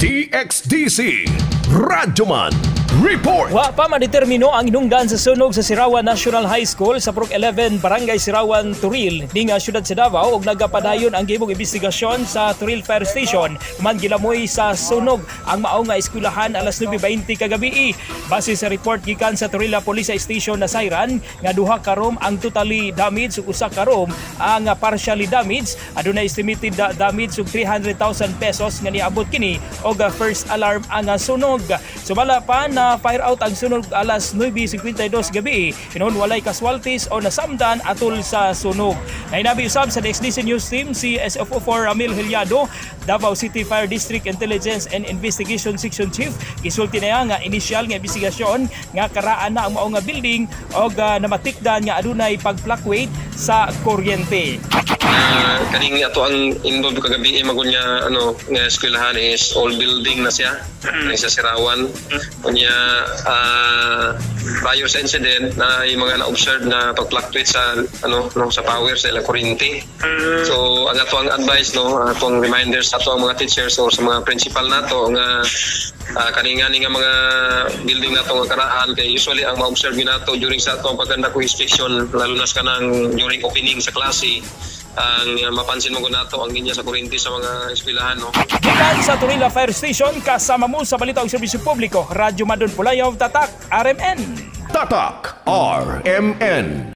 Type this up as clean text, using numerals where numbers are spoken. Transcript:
DXDC Radyoman Report. Wa pa madetermino ang hinungdan sa sunog sa Sirawan National High School sa Purok 11, Barangay Sirawan, Turil, ning siyudad sa Davao, ug nagapadayon ang gibong investigasyon sa Turil Fire Station man gilamoy sa sunog ang mao nga eskwelahan alas 9:20 kagabi. Base sa report gikan sa Turil Police Station na Sayran nga duha ka room ang totally damaged ug usa ka room ang partially damaged. Adunay estimated damage ug 300,000 pesos nga niabot kini og first alarm ang sunog. Sumala pa na fire out ang sunog alas 9:52 gabi. Pinon walay casualties o nasamdan atol sa sunog. Nainabi usab sa DXDC News Team si SFO4 Ramil Hilyado, Davao City Fire District Intelligence and Investigation Section Chief. Gisulti na nga initial nga investigasyon nga karaan na ang mao nga building og namatikdan nga adunay pag-fluctuate sa kuryente. Kaning ato ang involved kagabi magunya nga eskwelahan is old building na siya sa Sirawan. Kunya prior sa incident na yung mga na-observe na pag-fluctuate sa sa power sa ilang kuryente. So ang ato ang advice atong reminders sa ato ang mga teachers or sa mga principal nato nga kaningani nga mga building nato nga karaan kay usually ang ma-observe nato during sa atong pagkanda ko inspection lalo na kanang during opening sa klase ang mapansin mo nato ang linya sa kuryente sa mga eskwelahan. Gikan sa Turil Fire Station, kasama mo sa balita og serbisyo publiko, Radyo Madon Pulayaw, Tatak RMN. Tatak RMN.